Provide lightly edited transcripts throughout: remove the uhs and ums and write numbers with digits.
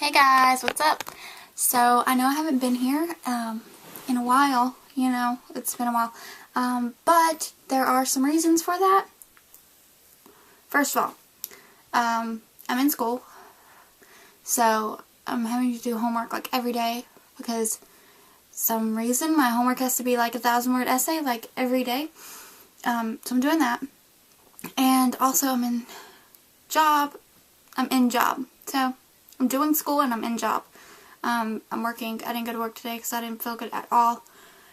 Hey guys, what's up? So, I know I haven't been here in a while, it's been a while, but there are some reasons for that. First of all, I'm in school, so I'm having to do homework like every day because some reason my homework has to be like a 1,000-word essay like every day, so I'm doing that. And also I'm in job, so I'm doing school and I'm in job. I'm working. I didn't go to work today because I didn't feel good at all.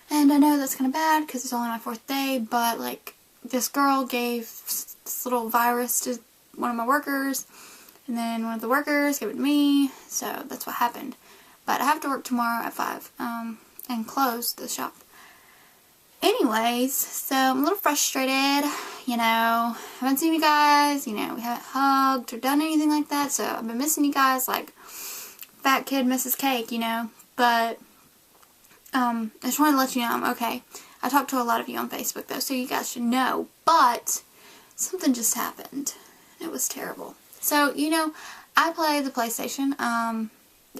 And I know that's kind of bad because it's only my 4th day, but like this girl gave this little virus to one of my workers, and then one of the workers gave it to me, so that's what happened. But I have to work tomorrow at 5 and close the shop. Anyways, so I'm a little frustrated, I haven't seen you guys, we haven't hugged or done anything like that, so I've been missing you guys like fat kid misses cake, but I just wanted to let you know I'm okay. I talked to a lot of you on Facebook though, so you guys should know, but something just happened. It was terrible. So, I play the PlayStation.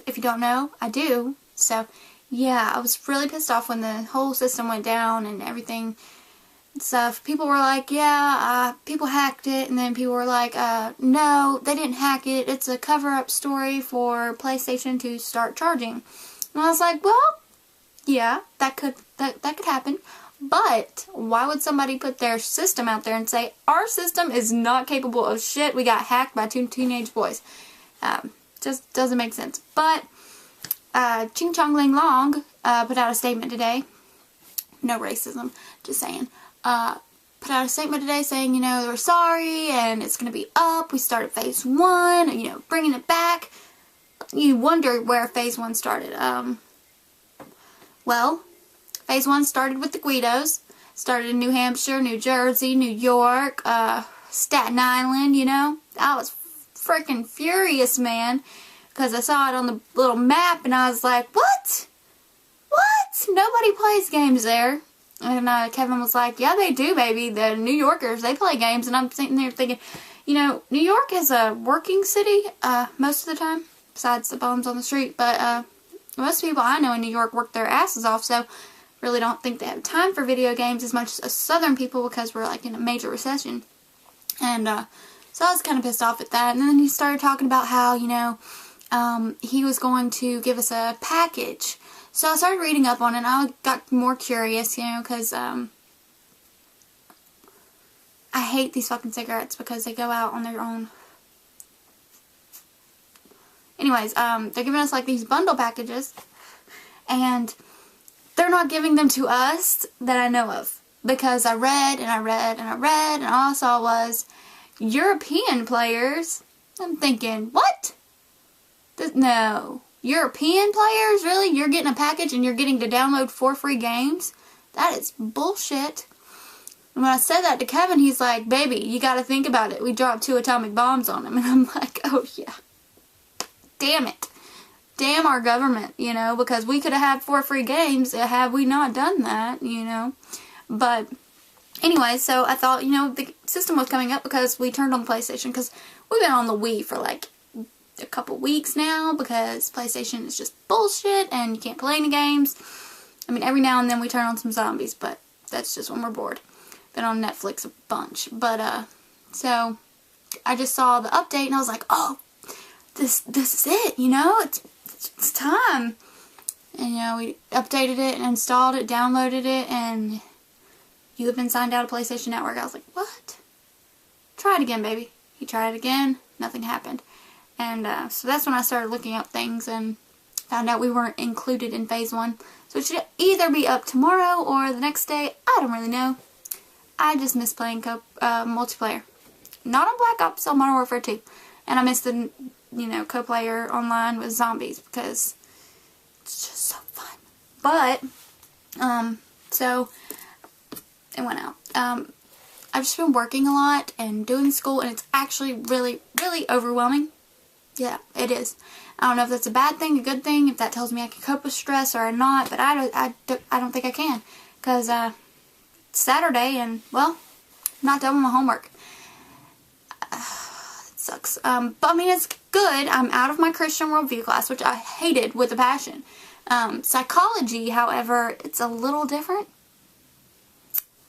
If you don't know, I do, so yeah, I was really pissed off when the whole system went down and everything and stuff. People were like, people hacked it, and then people were like, no, they didn't hack it. It's a cover-up story for PlayStation to start charging. And I was like, well, yeah, that could happen. But why would somebody put their system out there and say, our system is not capable of shit, we got hacked by 2 teenage boys? Just doesn't make sense. But Ching Chong Ling Long put out a statement today. No racism, just saying. Put out a statement today saying, they were sorry and it's going to be up. We started phase 1, bringing it back. You wonder where phase 1 started. Well, phase 1 started with the Guidos. Started in New Hampshire, New Jersey, New York, Staten Island, I was freaking furious, man. Because I saw it on the little map and I was like, what? What? Nobody plays games there. And Kevin was like, yeah, they do, baby. The New Yorkers, they play games. And I'm sitting there thinking, New York is a working city most of the time, besides the bums on the street. But most people I know in New York work their asses off, so really don't think they have time for video games as much as Southern people because we're like in a major recession. And so I was kind of pissed off at that. And then he started talking about how, he was going to give us a package. So I started reading up on it and I got more curious, because I hate these fucking cigarettes because they go out on their own. Anyways, they're giving us like these bundle packages and they're not giving them to us that I know of. Because I read and I read and I read and all I saw was European players. I'm thinking, what? No. European players? Really? You're getting a package and you're getting to download 4 free games? That is bullshit. And when I said that to Kevin, he's like, baby, you gotta think about it. We dropped 2 atomic bombs on him. And I'm like, oh yeah. Damn it. Damn our government, because we could have had 4 free games had we not done that, But anyway, so I thought, the system was coming up because we turned on the PlayStation because we've been on the Wii for like a couple weeks now because PlayStation is just bullshit and you can't play any games. I mean, every now and then we turn on some zombies, but that's just when we're bored. Been on Netflix a bunch. But, so I just saw the update and I was like, oh, this is it, it's time. And, we updated it and installed it, downloaded it, and you have been signed out of PlayStation Network. I was like, what? Try it again, baby. He tried it again. Nothing happened. And so that's when I started looking up things and found out we weren't included in phase 1. So it should either be up tomorrow or the next day. I don't really know. I just miss playing multiplayer. Not on Black Ops, on Modern Warfare 2. And I miss the, co-player online with zombies because it's just so fun. But, so it went out. I've just been working a lot and doing school, and it's actually really, really overwhelming. Yeah, it is. I don't know if that's a bad thing, a good thing, if that tells me I can cope with stress or not, but I don't think I can. Because it's Saturday and, well, I'm not done with my homework. It's sucks. But I mean, it's good. I'm out of my Christian worldview class, which I hated with a passion. Psychology, however, it's a little different.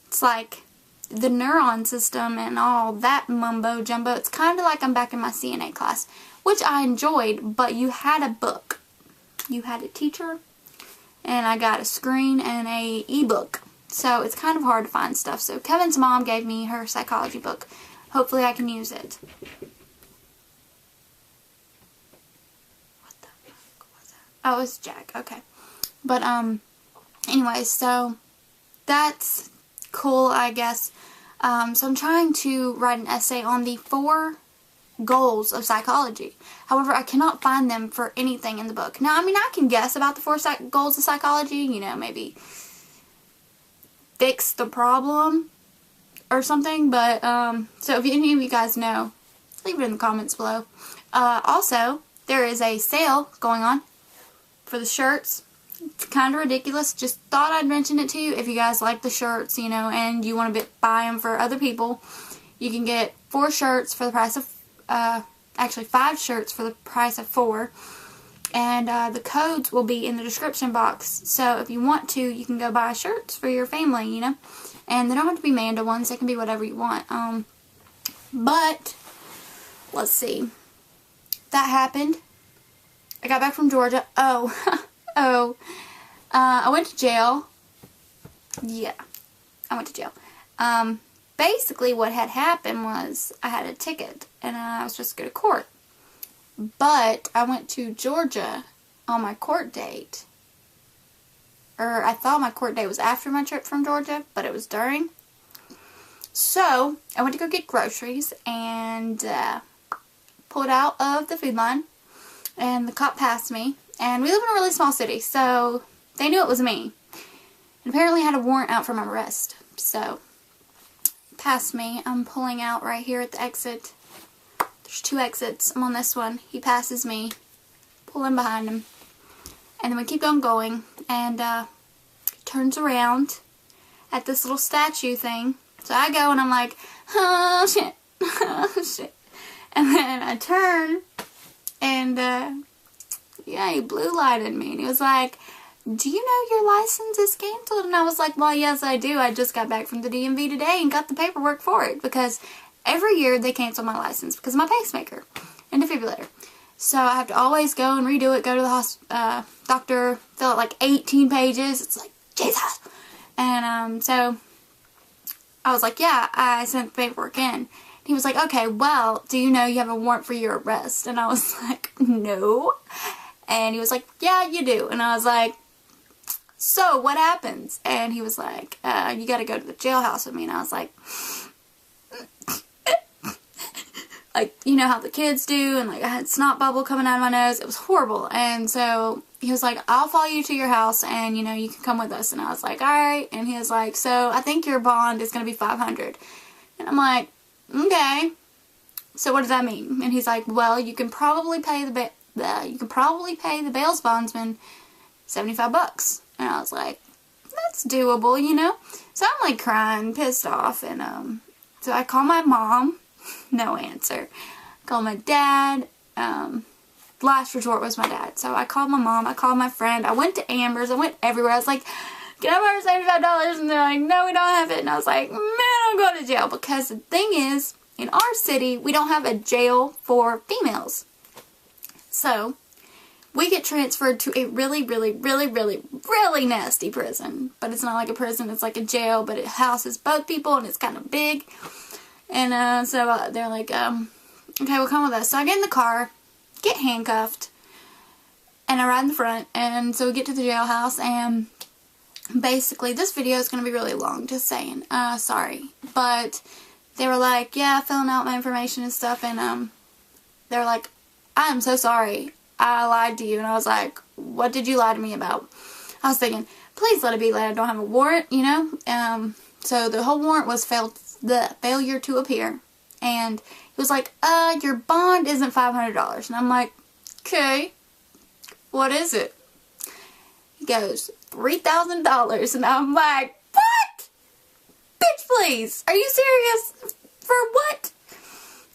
It's like the neuron system and all that mumbo jumbo. It's kind of like I'm back in my CNA class, which I enjoyed, but you had a book. You had a teacher, and I got a screen and a ebook. So it's kind of hard to find stuff. So Kevin's mom gave me her psychology book. Hopefully I can use it. What the fuck was that? Oh, it's Jack. Okay. But, anyways, so that's cool, I guess. So I'm trying to write an essay on the 4 goals of psychology. However, I cannot find them for anything in the book. Now, I mean, I can guess about the 4 goals of psychology. You know, maybe fix the problem or something. But, so if any of you guys know, leave it in the comments below. Also, there is a sale going on for the shirts. It's kind of ridiculous. Just thought I'd mention it to you. If you guys like the shirts, you know, and you want to buy them for other people, you can get 4 shirts for the price of, actually 5 shirts for the price of 4. And the codes will be in the description box. So if you want to, you can go buy shirts for your family, you know. And they don't have to be Manda ones. They can be whatever you want. But, let's see. That happened. I got back from Georgia. I went to jail. Yeah, I went to jail. Basically what had happened was I had a ticket and I was supposed to go to court. But I went to Georgia on my court date. Or I thought my court date was after my trip from Georgia, but it was during. So I went to go get groceries and pulled out of the food line. And the cop passed me. And we live in a really small city, so they knew it was me. And apparently had a warrant out for my arrest. So, passed me. I'm pulling out right here at the exit. There's 2 exits. I'm on this one. He passes me. Pull in behind him. And then we keep on going. And turns around at this little statue thing. So I go and I'm like, oh shit. Oh shit. And then I turn and yeah, he blue lighted me, and he was like, do you know your license is canceled? And I was like, well, yes, I do. I just got back from the DMV today and got the paperwork for it, because every year they cancel my license because of my pacemaker and defibrillator. So I have to always go and redo it, go to the doctor, fill out like 18 pages. It's like, Jesus. And so I was like, yeah, I sent the paperwork in. He was like, okay, well, do you know you have a warrant for your arrest? And I was like, no. And he was like, yeah, you do. And I was like, so what happens? And he was like, you got to go to the jailhouse with me. And I was like, like, you know how the kids do. And like, I had snot bubble coming out of my nose. It was horrible. And so he was like, I'll follow you to your house and, you know, you can come with us. And I was like, all right. And he was like, so I think your bond is going to be $500. And I'm like, okay. So what does that mean? And he's like, well, you can probably pay the bail bondsman $75. And I was like, that's doable, you know? So I'm like crying, pissed off, and so I call my mom, no answer. I call my dad, last resort was my dad. So I called my mom, I called my friend, I went to Amber's, I went everywhere. I was like, can I borrow $75? And they're like, no, we don't have it. And I was like, man, I'm going to jail. Because the thing is, in our city, we don't have a jail for females. So we get transferred to a really, really, really, really, really nasty prison. But it's not like a prison, it's like a jail, but it houses both people and it's kind of big. And so they're like, okay, well, come with us. So I get in the car, get handcuffed, and I ride in the front. And so we get to the jailhouse, and basically, this video is going to be really long, just saying. Sorry. But they were like, yeah, filling out my information and stuff, and they were like, I am so sorry. I lied to you. And I was like, what did you lie to me about? I was thinking, please let it be that I don't have a warrant, you know? So the whole warrant was the failure to appear. And he was like, your bond isn't $500. And I'm like, okay, what is it? He goes, $3,000. And I'm like, what? Bitch, please. Are you serious? For what?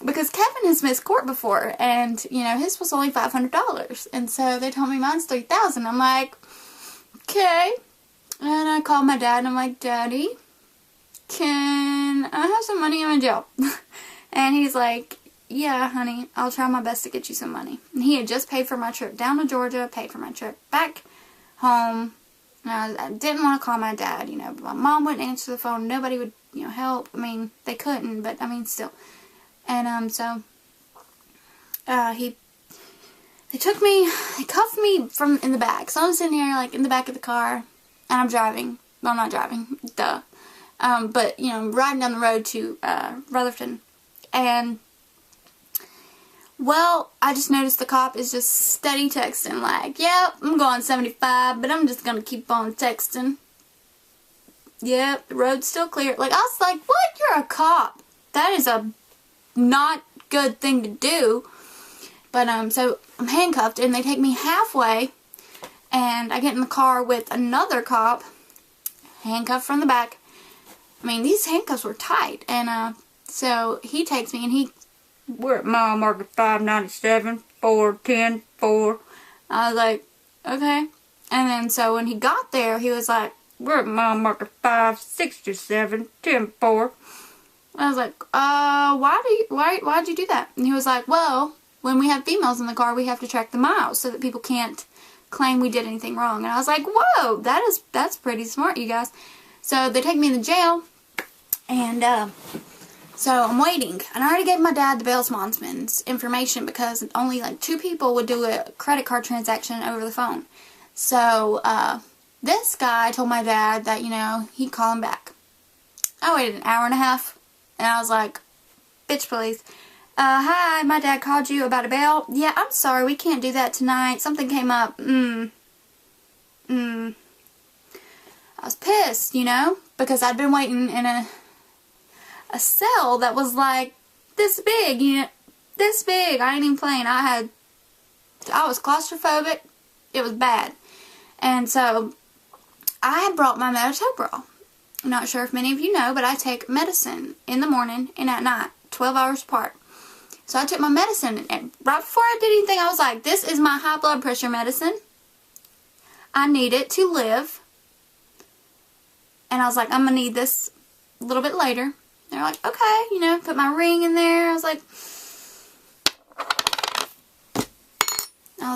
because Kevin has missed court before, and, you know, his was only $500. And so they told me mine's $3,000. I'm like, okay. And I called my dad, and I'm like, Daddy, can I have some money? I'm in jail. And he's like, yeah, honey, I'll try my best to get you some money. And he had just paid for my trip down to Georgia, paid for my trip back home. And I didn't want to call my dad, you know, but my mom wouldn't answer the phone. Nobody would, you know, help. I mean, they couldn't, but, I mean, still. And, so, they took me, they cuffed me from in the back. So I'm sitting here, like, in the back of the car, and I'm driving. Well, I'm not driving, duh. But, you know, riding down the road to, Rutherford. And, well, I just noticed the cop is just steady texting, like, yep, I'm going 75, but I'm just going to keep on texting. Yep, the road's still clear. Like, I was like, what? You're a cop. That is a not good thing to do. But, so I'm handcuffed, and they take me halfway, and I get in the car with another cop, handcuffed from the back. I mean, these handcuffs were tight, and, so he takes me, and we're at mile marker 597, 410, 4. I was like, okay. And then, so when he got there, he was like, we're at mile marker 567, 10, 4. I was like, why'd you do that? And he was like, well, when we have females in the car, we have to track the miles so that people can't claim we did anything wrong. And I was like, whoa, that's pretty smart, you guys. So they take me in the jail, and, so I'm waiting, and I already gave my dad the bail bondsman's information because only like 2 people would do a credit card transaction over the phone. So this guy told my dad that, you know, he'd call him back. I waited an hour and a half, and I was like, bitch please. Hi, my dad called you about a bail. Yeah, I'm sorry, we can't do that tonight. Something came up. I was pissed, you know, because I'd been waiting in a cell that was like this big, you know, this big. I ain't even playing. I was claustrophobic. It was bad. And so I had brought my Metoprolol. I'm not sure if many of you know, but I take medicine in the morning and at night, 12 hours apart. So I took my medicine, and right before I did anything, I was like, this is my high blood pressure medicine. I need it to live. And I was like, I'm going to need this a little bit later. They're like, okay, you know, put my ring in there. I was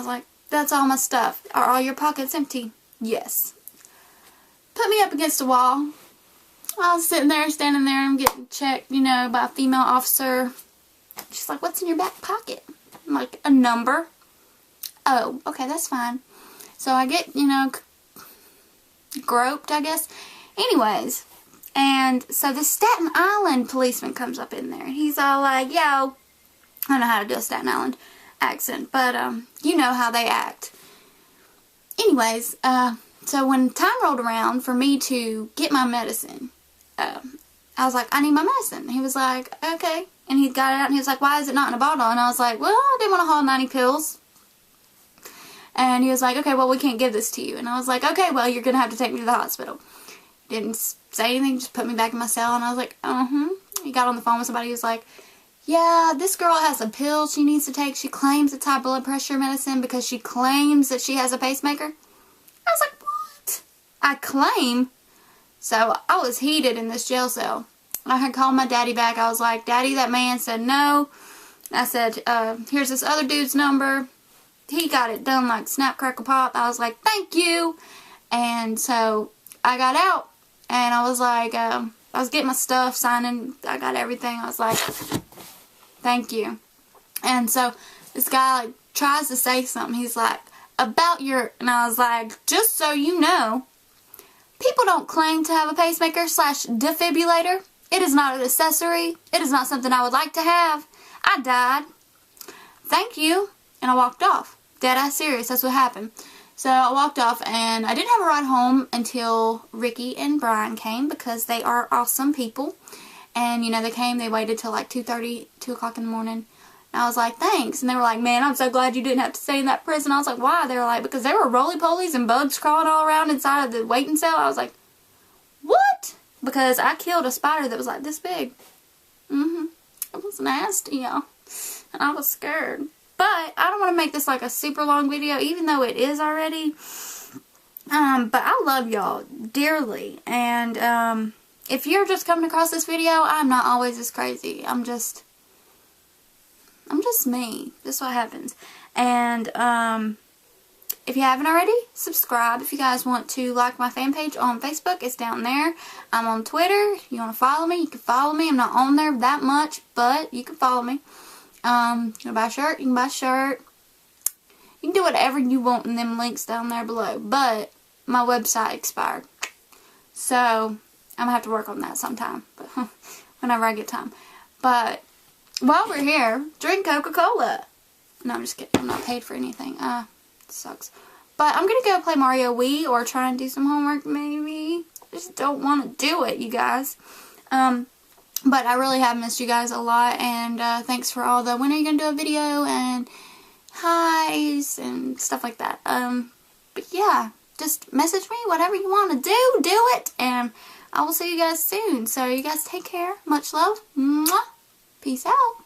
like, that's all my stuff. Are all your pockets empty? Yes. Put me up against a wall. I was sitting there, standing there, and I'm getting checked, you know, by a female officer. She's like, what's in your back pocket? I'm like, a number. Oh, okay, that's fine. So I get, you know, groped, I guess. Anyways. And so the Staten Island policeman comes up in there, and he's all like, yo, I don't know how to do a Staten Island accent, but, you know how they act. Anyways, so when time rolled around for me to get my medicine, I was like, I need my medicine. He was like, okay. And he got it out, and he was like, why is it not in a bottle? And I was like, well, I didn't want to haul 90 pills. And he was like, okay, well, we can't give this to you. And I was like, okay, well, you're going to have to take me to the hospital. Didn't say anything, just put me back in my cell, and I was like, He got on the phone with somebody who was like, yeah, this girl has a pill she needs to take. She claims it's high blood pressure medicine because she claims that she has a pacemaker. I was like, what? I claim? So I was heated in this jail cell. I had called my daddy back. I was like, Daddy, that man said no. I said, here's this other dude's number. He got it done like snap, crackle, pop. I was like, thank you. And so I got out. And I was like, I was getting my stuff, signing. I got everything. I was like, thank you. And so this guy like tries to say something. He's like, about your, and I was like, just so you know, people don't claim to have a pacemaker / defibrillator. It is not an accessory. It is not something I would like to have. I died. Thank you. And I walked off. Dead-ass serious. That's what happened. So I walked off, and I didn't have a ride home until Ricky and Brian came, because they are awesome people. And, you know, they came, they waited till like 2:30, 2 o'clock in the morning. And I was like, thanks. And they were like, man, I'm so glad you didn't have to stay in that prison. I was like, why? They were like, because there were roly-polies and bugs crawling all around inside of the waiting cell. I was like, what? Because I killed a spider that was like this big. It It was nasty, y'all. And I was scared. But I don't want to make this like a super long video, even though it is already. But I love y'all dearly. And if you're just coming across this video, I'm not always this crazy. I'm just me. This is what happens. And if you haven't already, subscribe. If you guys want to like my fan page on Facebook, it's down there. I'm on Twitter. If you want to follow me, you can follow me. I'm not on there that much, but you can follow me. You want to buy a shirt? You can buy a shirt. You can do whatever you want in them links down there below. But my website expired. So I'm going to have to work on that sometime. But whenever I get time. But while we're here, drink Coca-Cola. No, I'm just kidding. I'm not paid for anything. It sucks. But I'm going to go play Mario Wii or try and do some homework maybe. I just don't want to do it, you guys. But I really have missed you guys a lot. And thanks for all the when are you going to do a video and highs and stuff like that. But yeah, just message me. Whatever you want to do it. And I will see you guys soon. So you guys take care. Much love. Mwah. Peace out.